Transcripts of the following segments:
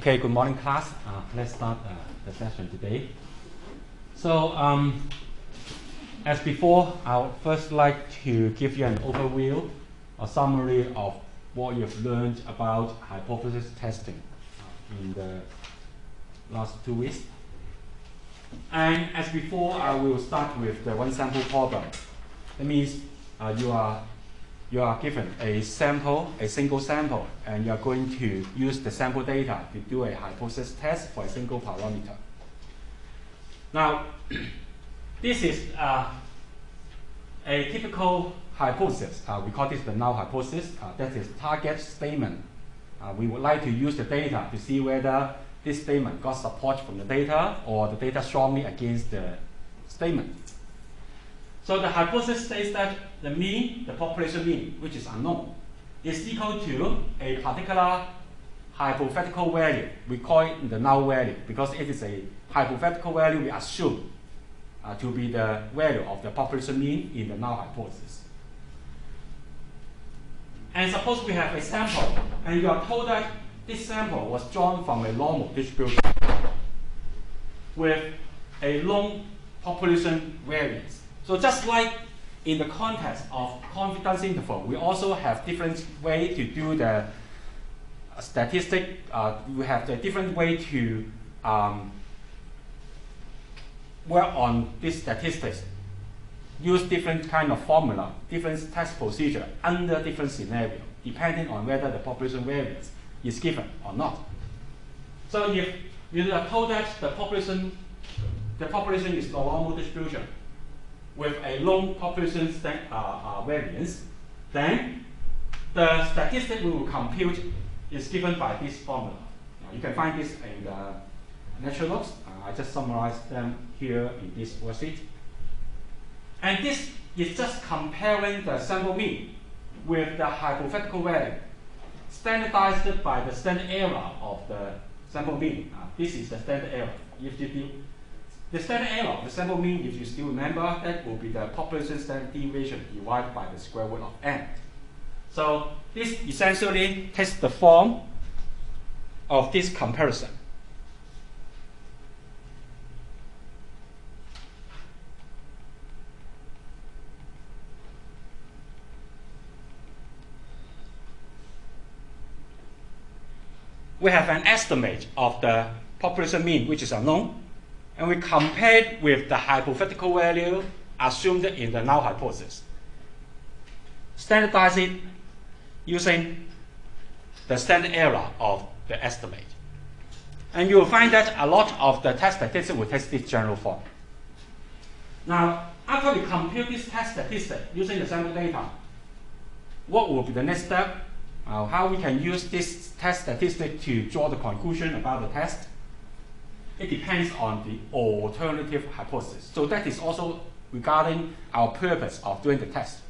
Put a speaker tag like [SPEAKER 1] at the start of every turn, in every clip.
[SPEAKER 1] Okay, good morning, class. Let's start the session today. So, as before, I would first like to give you an overview, a summary of what you've learned about hypothesis testing in the last 2 weeks. And as before, I will start with the one sample problem. That means you are given a sample, a single sample, and you are going to use the sample data to do a hypothesis test for a single parameter. Now, this is a typical hypothesis. We call this the null hypothesis. That is target statement. We would like to use the data to see whether this statement got support from the data or the data strongly against the statement. So the hypothesis states that the mean, the population mean, which is unknown, is equal to a particular hypothetical value. We call it the null value because it is a hypothetical value we assume to be the value of the population mean in the null hypothesis. And suppose we have a sample, and you are told that this sample was drawn from a normal distribution with a long population variance. So just like in the context of confidence interval, we also have different way to do the statistic. We have a different way to work on this statistics. Use different kind of formula, different test procedure under different scenario, depending on whether the population variance is given or not. So if you are told that the population is a normal distribution with a long population variance, then the statistic we will compute is given by this formula. You can find this in the lecture notes. I just summarized them here in this worksheet. And this is just comparing the sample mean with the hypothetical value, standardized by the standard error of the sample mean. This is the standard error. The standard error of the sample mean, if you still remember, that will be the population standard deviation divided by the square root of n. So this essentially takes the form of this comparison. We have an estimate of the population mean, which is unknown, and we compare it with the hypothetical value assumed in the null hypothesis. Standardize it using the standard error of the estimate. And you will find that a lot of the test statistics will take this general form. Now, after we compute this test statistic using the sample data, what will be the next step? How we can use this test statistic to draw the conclusion about the test? It depends on the alternative hypothesis. So that is also regarding our purpose of doing the test.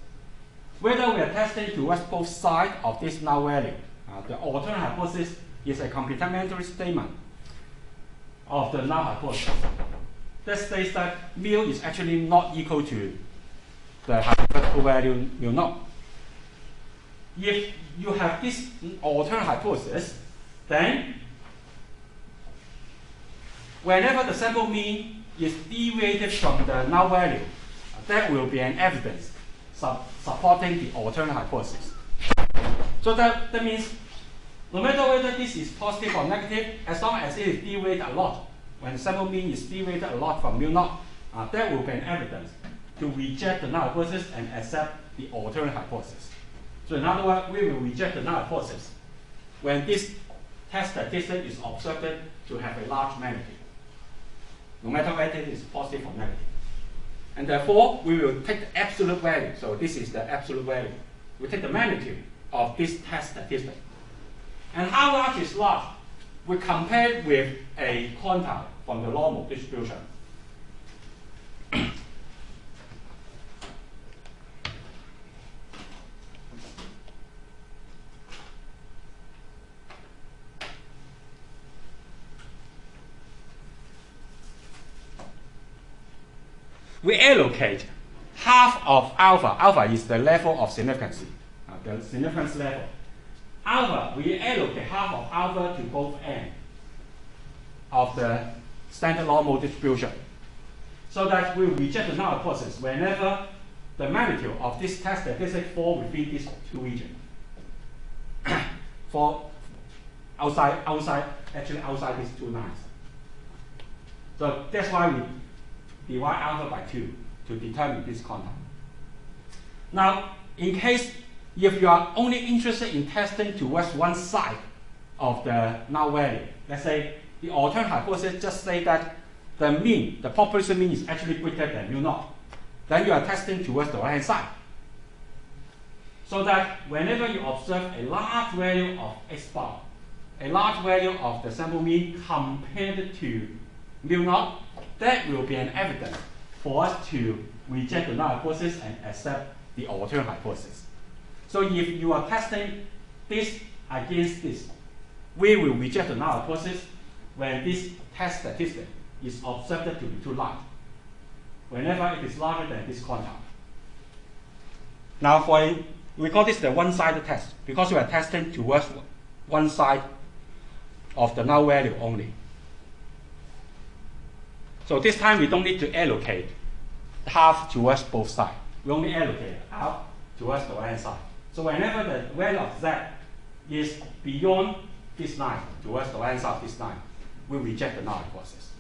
[SPEAKER 1] Whether we are testing towards both sides of this null value, the alternative hypothesis is a complementary statement of the null hypothesis. That states that mu is actually not equal to the hypothetical value mu naught. If you have this alternate hypothesis, then whenever the sample mean is deviated from the null value, that will be an evidence supporting the alternate hypothesis. So that means no matter whether this is positive or negative, as long as it is deviated a lot, when the sample mean is deviated a lot from mu naught, that will be an evidence to reject the null hypothesis and accept the alternate hypothesis. So in other words, we will reject the null hypothesis when this test statistic is observed to have a large magnitude, no matter whether it is positive or negative. And therefore, we will take the absolute value. So this is the absolute value. We take the magnitude of this test statistic. And how large is large? We compare it with a quantile from the normal distribution. We allocate half of alpha. Alpha is the level of significance, the significance level. Alpha, we allocate half of alpha to both n. of the standard normal distribution. So that we will reject the null hypothesis whenever the magnitude of this test statistic fall within these two regions. For outside these two lines. So that's why we divide alpha by 2 to determine this contact. Now, in case if you are only interested in testing towards one side of the null value, let's say the alternate hypothesis just say that the mean, the population mean is actually greater than mu naught, then you are testing towards the right-hand side. So that whenever you observe a large value of x bar, a large value of the sample mean compared to mu naught, that will be an evidence for us to reject the null hypothesis and accept the alternate hypothesis. So if you are testing this against this, we will reject the null hypothesis when this test statistic is observed to be too large, whenever it is larger than this quantum. Now, we call this the one-sided test because we are testing towards one side of the null value only. So this time we don't need to allocate half towards both sides. We only allocate half towards the right-hand side. So whenever the value of z is beyond this line, towards the right-hand side of this line, we reject the null hypothesis.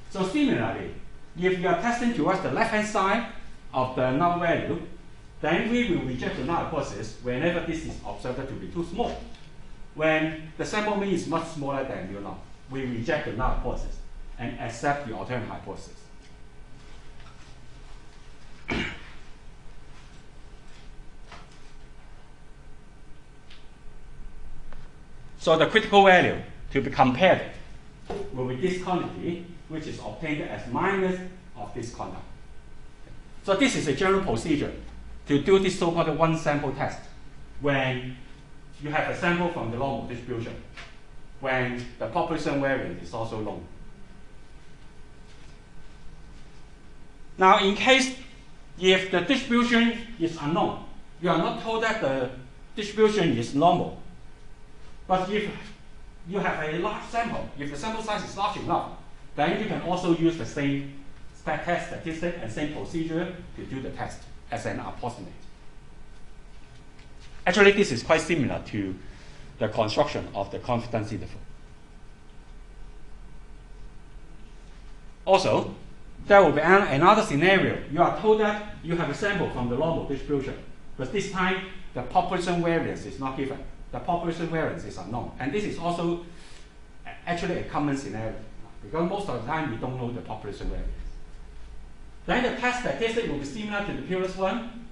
[SPEAKER 1] So similarly, if you are testing towards the left-hand side of the null value, then we will reject the null hypothesis whenever this is observed to be too small. When the sample mean is much smaller than mu naught, we reject the null hypothesis and accept the alternate hypothesis. So the critical value to be compared will be this quantity, which is obtained as minus of this quantity. So this is a general procedure to do this so-called one sample test when you have a sample from the normal distribution, when the population variance is also known. Now, in case if the distribution is unknown, you are not told that the distribution is normal. But if you have a large sample, if the sample size is large enough, then you can also use the same test statistic and same procedure to do the test as an approximate. Actually, this is quite similar to the construction of the confidence interval. Also, there will be another scenario. You are told that you have a sample from the normal distribution, but this time the population variance is not given. The population variance is unknown. And this is also actually a common scenario, because most of the time we don't know the population variance. Then the test statistic will be similar to the previous one,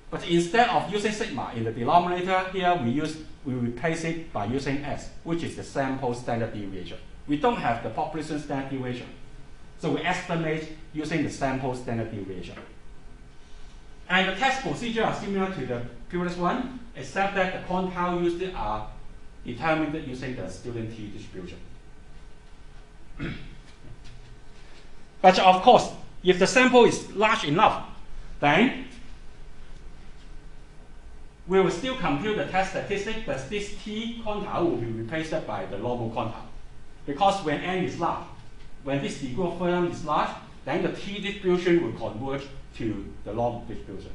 [SPEAKER 1] but instead of using sigma in the denominator, here we replace it by using S, which is the sample standard deviation. We don't have the population standard deviation, so we estimate using the sample standard deviation. And the test procedure are similar to the previous one, except that the quantile used are determined using the student t distribution. But of course, if the sample is large enough, then we will still compute the test statistic, but this t quantile will be replaced by the normal quantile. Because when n is large, when this degree of freedom is large, then the t distribution will converge to the normal distribution.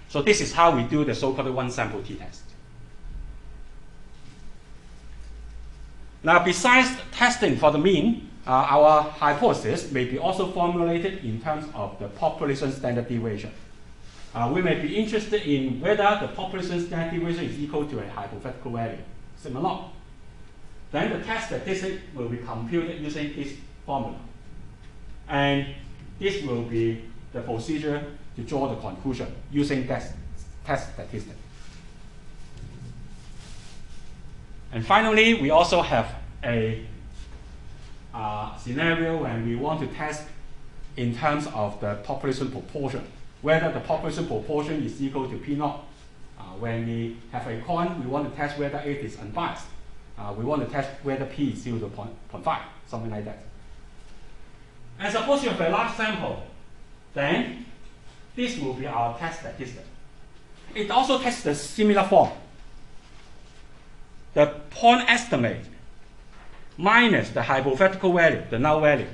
[SPEAKER 1] So this is how we do the so-called one sample t-test. Now, besides testing for the mean, our hypothesis may be also formulated in terms of the population standard deviation. We may be interested in whether the population standard deviation is equal to a hypothetical value, sigma naught. Then the test statistic will be computed using this formula. And this will be the procedure to draw the conclusion using test statistic. And finally, we also have a scenario when we want to test in terms of the population proportion, whether the population proportion is equal to P naught. When we have a coin, we want to test whether it is unbiased. We want to test whether P is equal to 0.5, something like that. And suppose you have a large sample, then this will be our test statistic. It also tests the similar form. The point estimate minus the hypothetical value, the null value,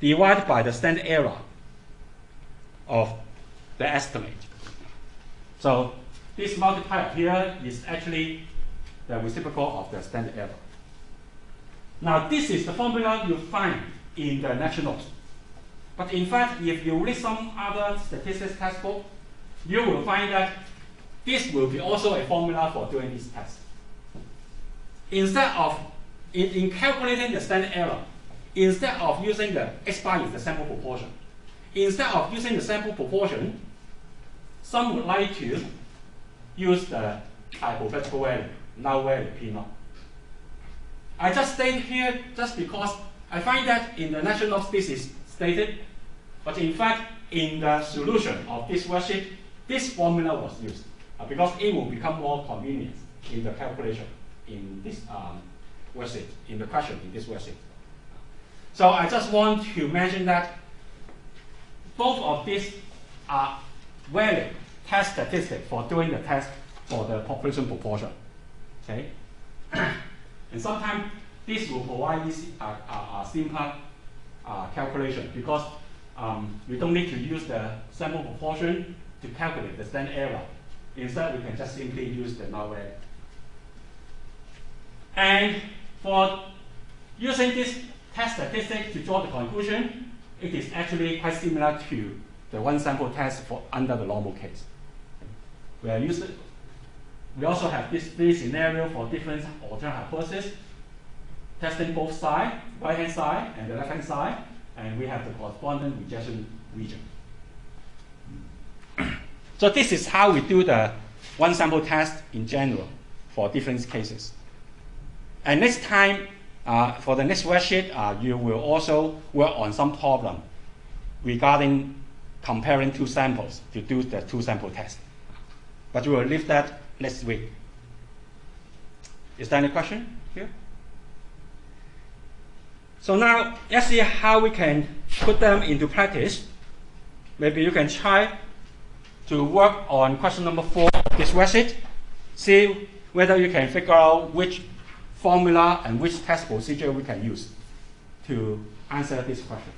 [SPEAKER 1] divided by the standard error of the estimate. So this multiplier here is actually the reciprocal of the standard error. Now this is the formula you find in the lecture notes. But in fact, if you read some other statistics textbook, you will find that this will be also a formula for doing this test. Instead of, in calculating the standard error, instead of using the x bar is the sample proportion, instead of using the sample proportion, some would like to use the hypothetical value, null value P0. I just state here just because I find that in the lecture notes this is stated, but in fact in the solution of this worksheet, this formula was used because it will become more convenient in the calculation in this worksheet, in the question in this worksheet. So I just want to mention that both of these are valid test statistics for doing the test for the population proportion. Okay, and sometimes this will provide this simpler calculation because we don't need to use the sample proportion to calculate the standard error. Instead, we can just simply use the null value. And for using this test statistic to draw the conclusion, it is actually quite similar to the one sample test for under the normal case. We also have this three scenario for different alternate hypotheses, testing both sides, right-hand side and the left-hand side, and we have the corresponding rejection region. So this is how we do the one sample test in general for different cases. And next time, for the next worksheet, you will also work on some problem regarding comparing two samples to do the two sample test. But we will leave that next week. Is there any question here? So now let's see how we can put them into practice. Maybe you can try to work on question number 4 of this worksheet. See whether you can figure out which formula and which test procedure we can use to answer this question.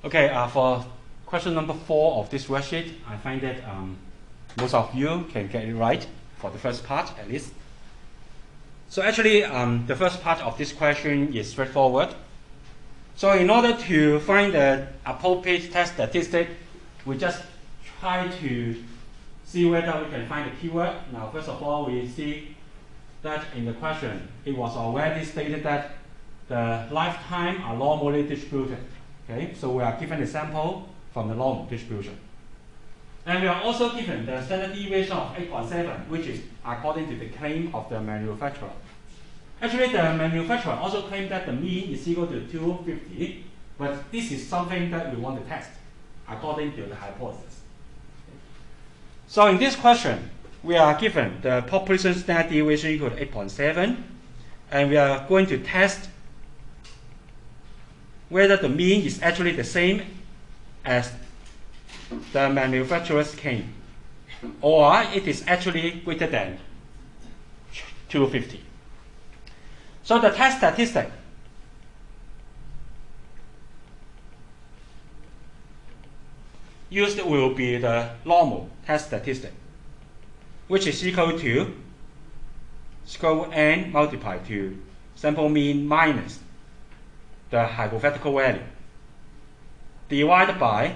[SPEAKER 1] Okay, for question number 4 of this worksheet, I find that most of you can get it right for the first part at least. So actually, the first part of this question is straightforward. So in order to find the appropriate test statistic, we just try to see whether we can find the keyword. Now, first of all, we see that in the question, it was already stated that the lifetime are normally distributed. Okay, so we are given a sample from the normal distribution. And we are also given the standard deviation of 8.7, which is according to the claim of the manufacturer. Actually, the manufacturer also claimed that the mean is equal to 250, but this is something that we want to test according to the hypothesis. So in this question, we are given the population standard deviation equal to 8.7, and we are going to test whether the mean is actually the same as the manufacturer's claim, or it is actually greater than 250. So the test statistic used will be the normal test statistic, which is equal to square root n multiplied to sample mean minus the hypothetical value divided by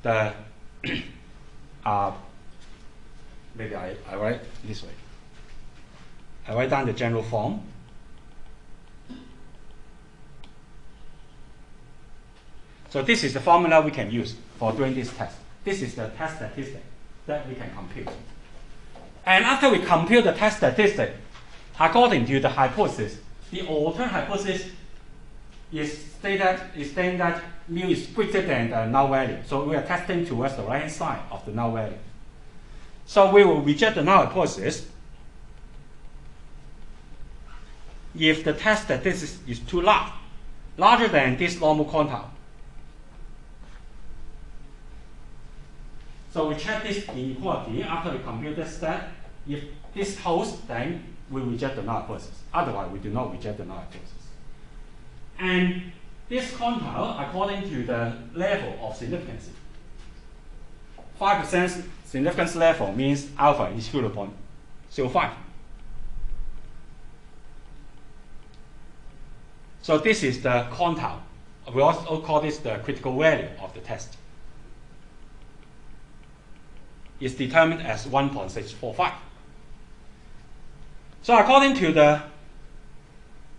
[SPEAKER 1] the maybe I write this way. I write down the general form. So this is the formula we can use for doing this test. This is the test statistic that we can compute. And after we compute the test statistic, according to the hypothesis, the alternate hypothesis is saying that mu is greater than the null value. So we are testing towards the right-hand side of the null value. So we will reject the null hypothesis if the test statistic is too large, larger than this normal quantile. So we check this inequality after we compute this stat. If this holds, then we reject the null hypothesis. Otherwise, we do not reject the null hypothesis. And this quantile, according to the level of significance, 5% significance level means alpha is 0.05. So this is the quantile. We also call this the critical value of the test. It's determined as 1.645. So according to the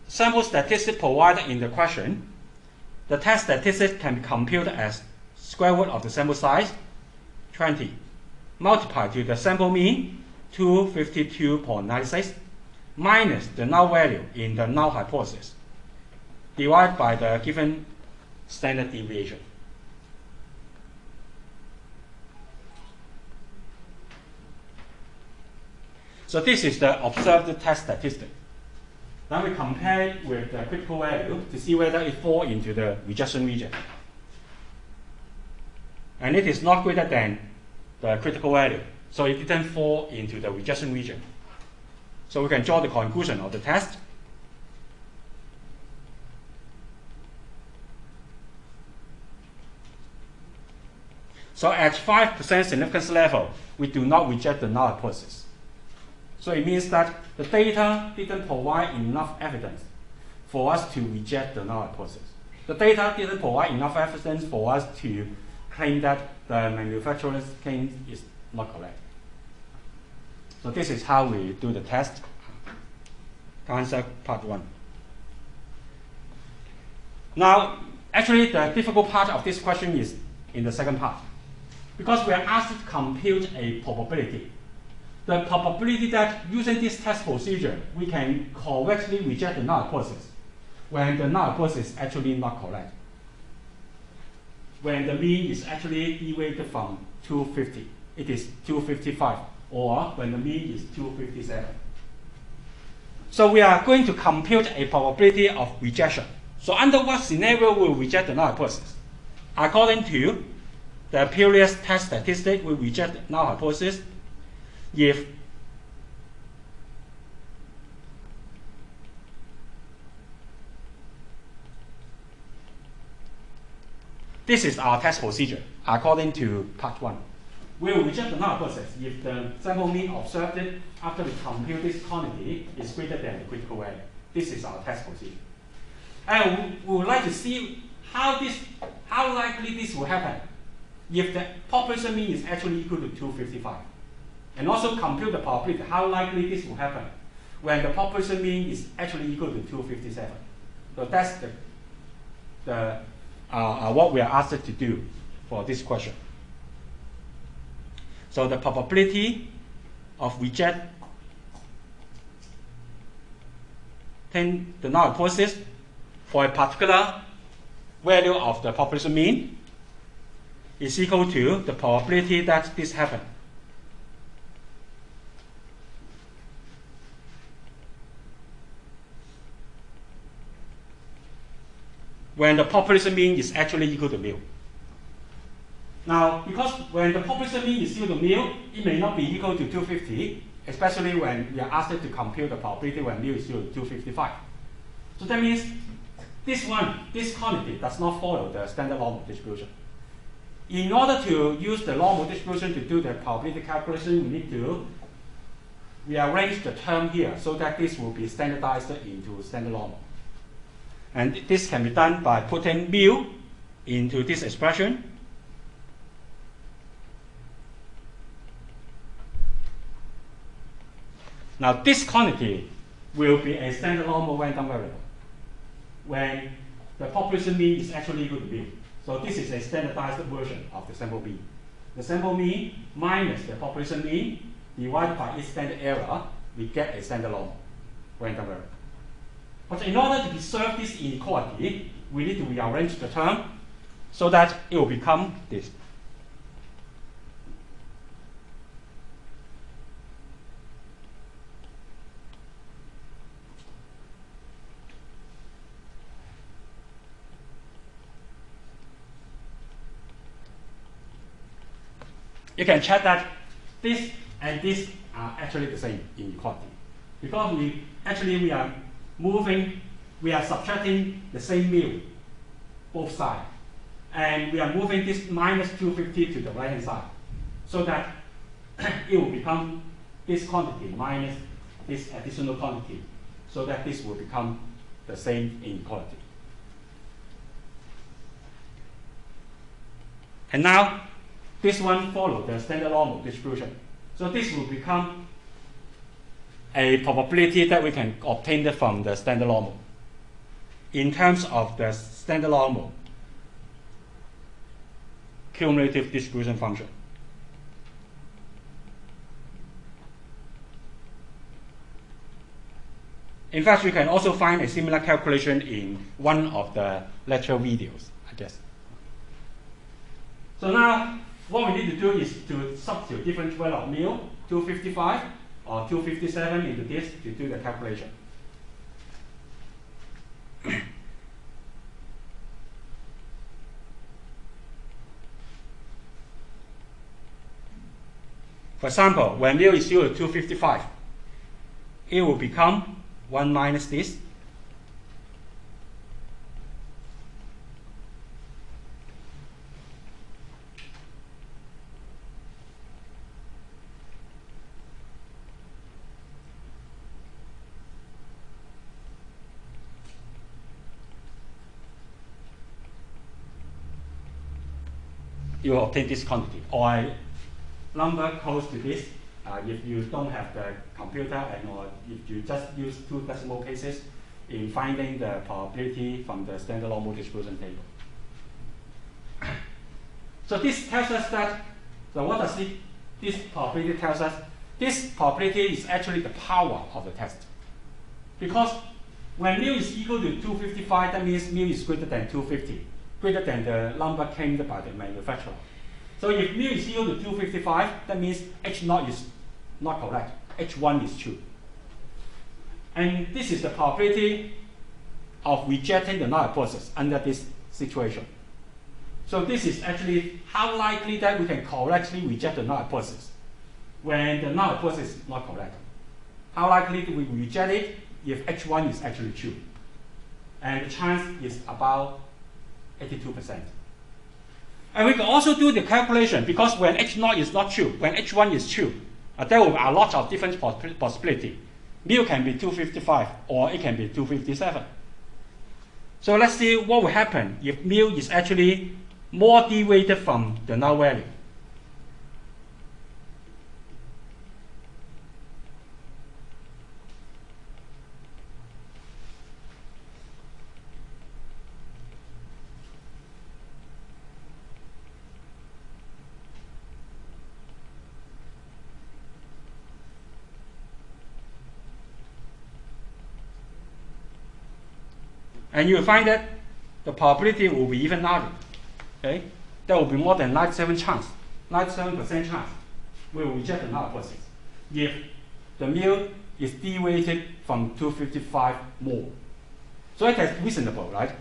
[SPEAKER 1] sample statistic provided in the question, the test statistic can be computed as square root of the sample size, 20, multiplied to the sample mean, 252.96, minus the null value in the null hypothesis, divided by the given standard deviation. So this is the observed test statistic. Then we compare it with the critical value to see whether it falls into the rejection region. And it is not greater than the critical value, so it didn't fall into the rejection region. So we can draw the conclusion of the test. So at 5% significance level, we do not reject the null hypothesis. So it means that the data didn't provide enough evidence for us to reject the null hypothesis. The data didn't provide enough evidence for us to claim that the manufacturer's claim is not correct. So this is how we do the test. Answer part 1. Now, actually the difficult part of this question is in the second part. Because we are asked to compute a probability. The probability that using this test procedure, we can correctly reject the null hypothesis when the null hypothesis is actually not correct. When the mean is actually deviated from 250, it is 255, or when the mean is 257. So we are going to compute a probability of rejection. So under what scenario will we reject the null hypothesis? According to the previous test statistic, we reject the null hypothesis if This is our test procedure according to part 1. We will reject the null hypothesis if the sample mean observed after we compute this quantity is greater than the critical value. This is our test procedure. And we would like to see how likely this will happen if the population mean is actually equal to 255. And also compute the probability how likely this will happen when the population mean is actually equal to 257. So that's what we are asked to do for this question. So the probability of rejecting the null hypothesis for a particular value of the population mean is equal to the probability that this happens. When the population mean is actually equal to mu. Now, because when the population mean is equal to mu, it may not be equal to 250, especially when we are asked to compute the probability when mu is equal to 255. So that means this quantity does not follow the standard normal distribution. In order to use the normal distribution to do the probability calculation, we need to rearrange the term here so that this will be standardized into standard normal. And this can be done by putting mu into this expression. Now this quantity will be a standard normal random variable when the population mean is actually equal to mu. So this is a standardized version of the sample mean. The sample mean minus the population mean divided by its standard error, we get a standard normal random variable. But in order to preserve this inequality, we need to rearrange the term so that it will become this. You can check that this and this are actually the same inequality. Because we are subtracting the same mu, both sides. And we are moving this minus 250 to the right hand side. So that it will become this quantity minus this additional quantity. So that this will become the same inequality. And now, this one follows the standard normal distribution. So this will become a probability that we can obtain from the standard normal in terms of the standard normal cumulative distribution function. In fact, we can also find a similar calculation in one of the lecture videos, I guess. So now, what we need to do is to substitute different value of mu, 255 or 257 into this to do the calculation. For example, when mu is equal to 255, it will become 1 minus this. You will obtain this quantity, or a number close to this if you don't have the computer and or if you just use 2 decimal cases in finding the probability from the standard normal distribution table. So this tells us that, so what does this probability tells us? This probability is actually the power of the test. Because when mu is equal to 255, that means mu is greater than 250. Greater than the number claimed by the manufacturer. So if mu is equal to 255, that means H0 is not correct. H1 is true. And this is the probability of rejecting the null hypothesis under this situation. So this is actually how likely that we can correctly reject the null hypothesis when the null hypothesis is not correct. How likely do we reject it if H1 is actually true? And the chance is about 82%. And we can also do the calculation, because when H0 is not true, when H1 is true, there will be a lot of different possibility. Mu can be 255 or it can be 257. So let's see what will happen if mu is actually more deviated from the null value. And you will find that the probability will be even larger. Okay? There will be more than 97% chance we will reject the null hypothesis if the mu is deviated from 255 more. So it is reasonable, right?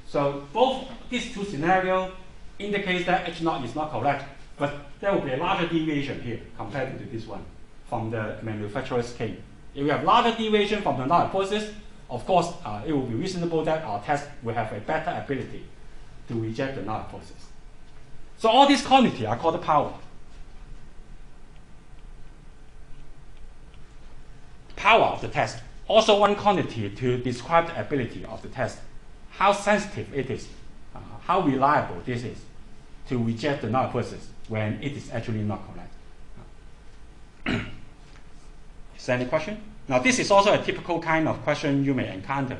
[SPEAKER 1] So both these two scenarios indicate that H0 is not correct, but there will be a larger deviation here compared to this one from the manufacturer's claim. If we have larger deviation from the null hypothesis, of course, it will be reasonable that our test will have a better ability to reject the null hypothesis. So all these quantities are called power. Power of the test, also one quantity to describe the ability of the test, how sensitive it is, how reliable this is to reject the null hypothesis when it is actually not correct. Is there any question? Now, this is also a typical kind of question you may encounter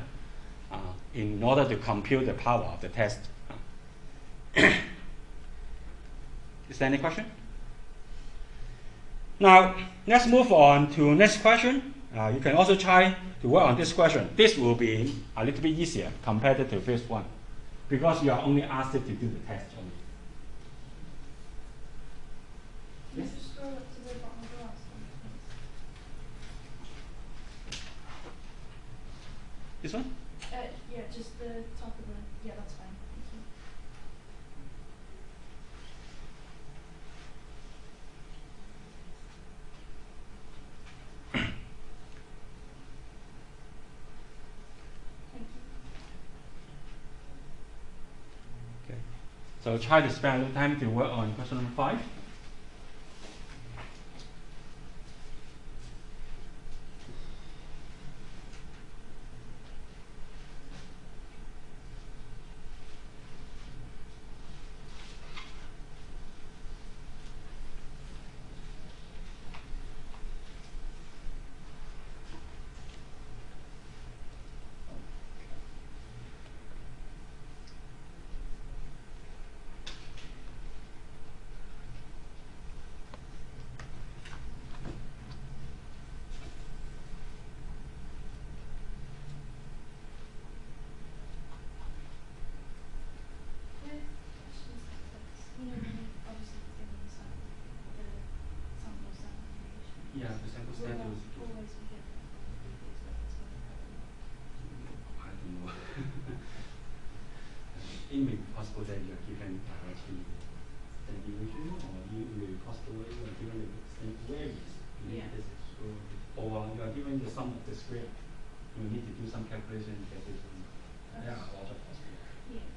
[SPEAKER 1] in order to compute the power of the test. Is there any question? Now, let's move on to next question. You can also try to work on this question. This will be a little bit easier compared to the first one, because you are only asked to do the test only. Yes? This one?
[SPEAKER 2] Yeah, just the top of the. Yeah, that's fine. Thank you.
[SPEAKER 1] Okay. So try to spend a little time to work on question number 5. Yeah, the sample set was. I don't know. It may be possible that you are given directly the deviation, or you may be possible that you are given the values.
[SPEAKER 2] Yeah.
[SPEAKER 1] Or you are given the sum of the square. You need to do some calculation to get this number. There are a lot of possibilities.
[SPEAKER 2] Yeah.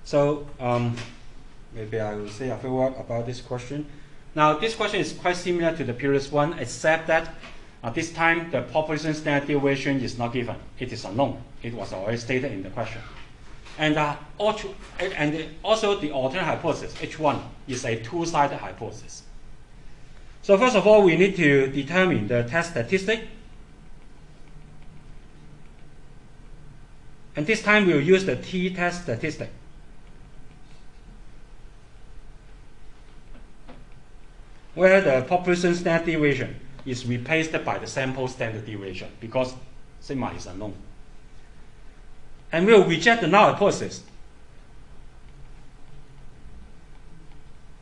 [SPEAKER 1] So maybe I will say a few words about this question. Now, this question is quite similar to the previous one, except that this time the population standard deviation is not given. It is unknown. It was already stated in the question. And also the alternate hypothesis, H1, is a two-sided hypothesis. So first of all, we need to determine the test statistic. And this time we'll use the t-test statistic. Where the population standard deviation is replaced by the sample standard deviation because sigma is unknown. And we'll reject the null hypothesis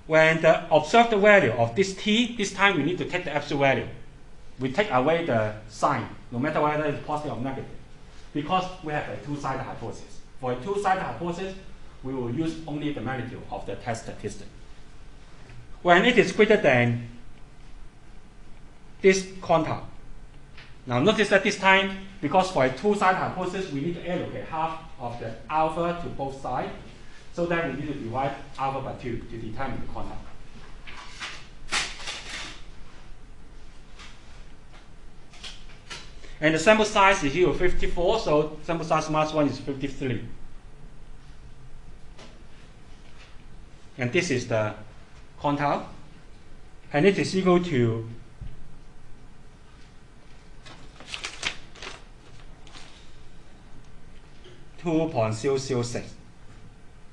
[SPEAKER 1] when the observed value of this t, this time we need to take the absolute value. We take away the sign, no matter whether it's positive or negative, because we have a two-sided hypothesis. For a two-sided hypothesis, we will use only the magnitude of the test statistic. When it is greater than this quantile. Now notice that this time, because for a two-sided hypothesis, we need to allocate half of the alpha to both sides, so that we need to divide alpha by 2 to determine the quantile. And the sample size is here 54, so sample size minus 1 is 53. And this is the quantile, and it is equal to 2.006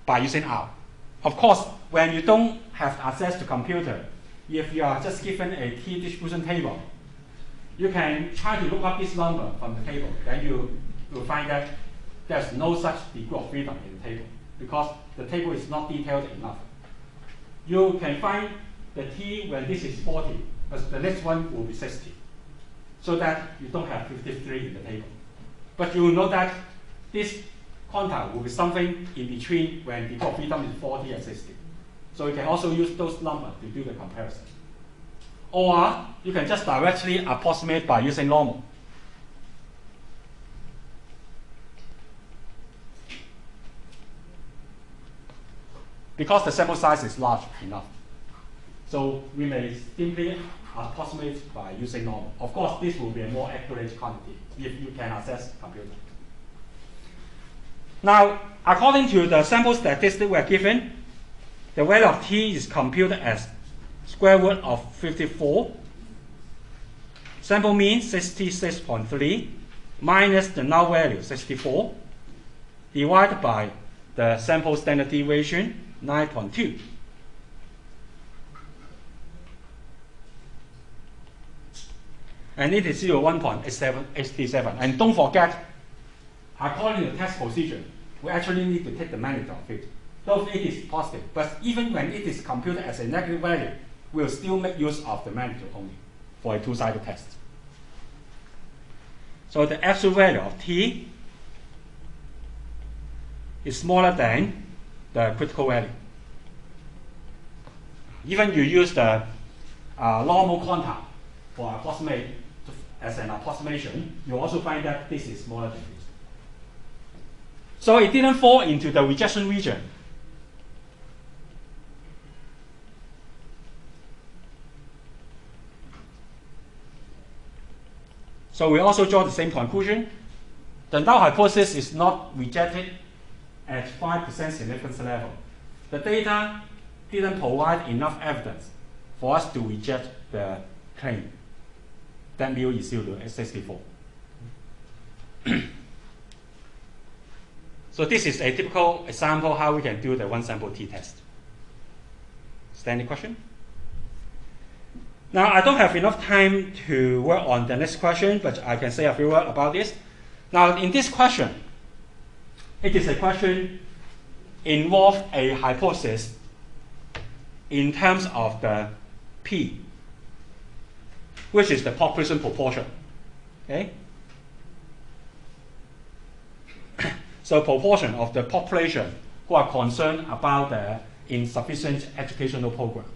[SPEAKER 1] by using R. Of course, when you don't have access to computer, if you are just given a t distribution table, you can try to look up this number from the table. Then you will find that there's no such degree of freedom in the table because the table is not detailed enough. You can find the t when this is 40, but the next one will be 60, so that you don't have 53 in the table. But you will know that this quantile will be something in between when the degree of freedom is 40 and 60. So you can also use those numbers to do the comparison. Or you can just directly approximate by using normal. Because the sample size is large enough. So we may simply approximate by using normal. Of course, this will be a more accurate quantity if you can access computer. Now, according to the sample statistic we are given, the value of t is computed as square root of 54, sample mean 66.3, minus the null value 64, divided by the sample standard deviation 9.2. And it is 1.87. And don't forget, according to the test procedure, we actually need to take the magnitude of it. Though it is positive, but even when it is computed as a negative value, we'll still make use of the magnitude only for a two-sided test. So the absolute value of t is smaller than the critical value. Even you use the normal quantile for approximate as an approximation, you also find that this is smaller than this. So it didn't fall into the rejection region. So we also draw the same conclusion. The null hypothesis is not rejected at 5% significance level. The data didn't provide enough evidence for us to reject the claim that mu is equal to 64. So this is a typical example how we can do the one sample t-test. Is there any question? Now, I don't have enough time to work on the next question, but I can say a few words about this. Now, in this question, it is a question involve a hypothesis in terms of the P, which is the population proportion. Okay? So proportion of the population who are concerned about the insufficient educational program.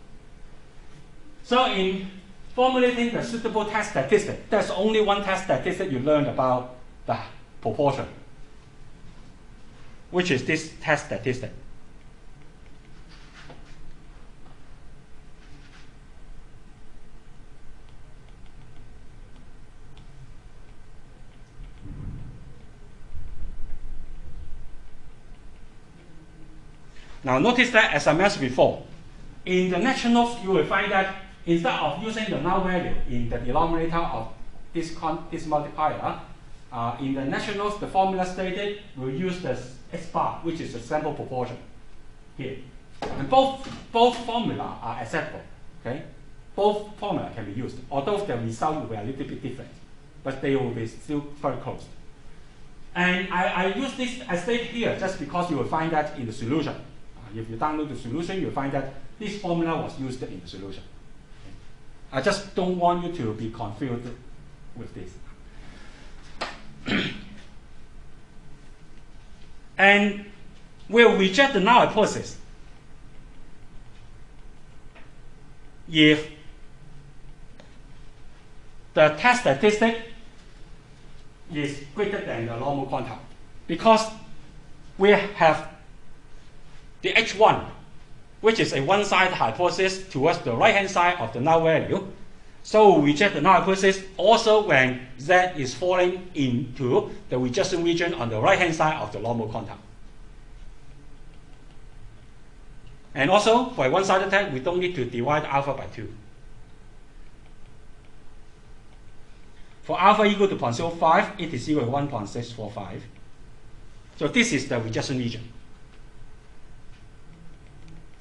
[SPEAKER 1] So in formulating the suitable test statistic, there's only one test statistic you learned about the proportion. which is this test statistic. Now notice that, as I mentioned before, in the nationals you will find that instead of using the null value in the denominator of this multiplier, in the nationals the formula stated will use the x bar, which is the sample proportion here. And both formula are acceptable. Okay? Both formula can be used, although the result will be a little bit different, but they will be still very close. And I use this as stated here just because you will find that in the solution. If you download the solution, you'll find that this formula was used in the solution. I just don't want you to be confused with this. And we'll reject the null hypothesis if the test statistic is greater than the normal quantile, because we have the H1, which is a one-sided hypothesis towards the right-hand side of the null value. So we reject the null hypothesis also when Z is falling into the rejection region on the right-hand side of the normal quantile. And also, for a one-sided test, we don't need to divide alpha by 2. For alpha equal to 0.05, it is equal to 1.645. So this is the rejection region.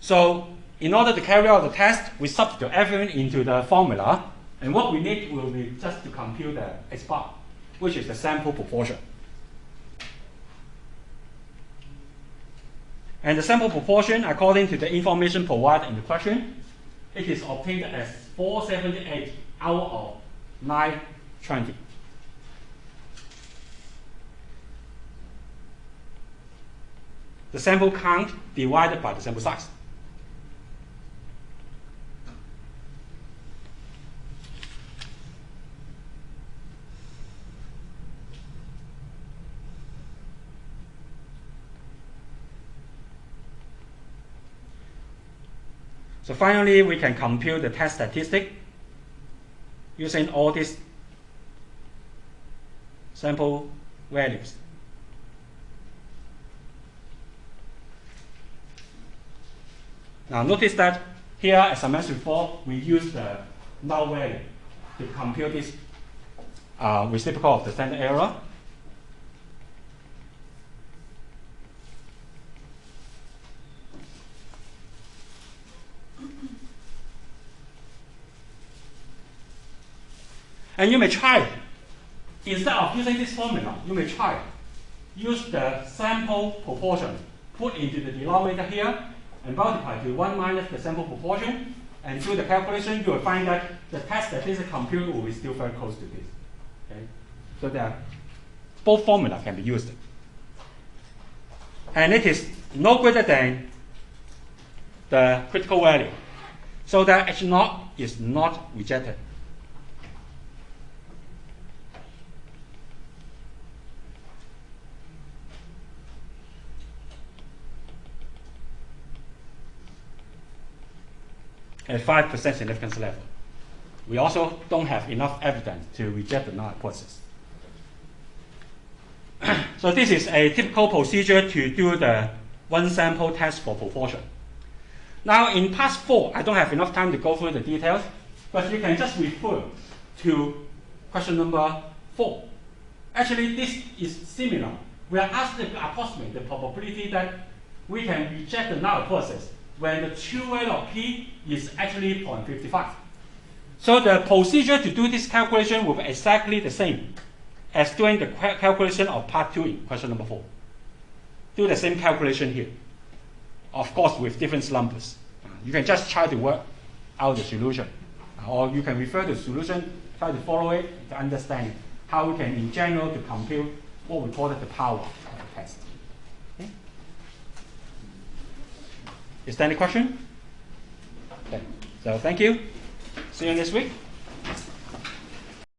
[SPEAKER 1] So in order to carry out the test, we substitute everything into the formula, and what we need will be just to compute the x bar, which is the sample proportion. And the sample proportion, according to the information provided in the question, it is obtained as 478 out of 920. The sample count divided by the sample size. So finally, we can compute the test statistic using all these sample values. Now notice that here, as I mentioned before, we use the null value to compute this reciprocal of the standard error. And you may try, instead of using this formula, you may try use the sample proportion put into the denominator here and multiply to 1 minus the sample proportion, and through the calculation you will find that the test statistic compute will be still very close to this. Okay? So both formula can be used. And it is no greater than the critical value. So that H0 is not rejected. At 5% significance level. We also don't have enough evidence to reject the null hypothesis. So this is a typical procedure to do the one sample test for proportion. Now in part 4, I don't have enough time to go through the details, but you can just refer to question number 4. Actually, this is similar. We are asked to approximate the probability that we can reject the null hypothesis when the true value of P is actually 0.55. So the procedure to do this calculation will be exactly the same as doing the calculation of part 2 in question number 4. Do the same calculation here, of course with different numbers. You can just try to work out the solution, or you can refer to the solution, try to follow it to understand how we can in general to compute what we call the power of the test. Okay? Is there any question? Okay. So thank you. See you next week.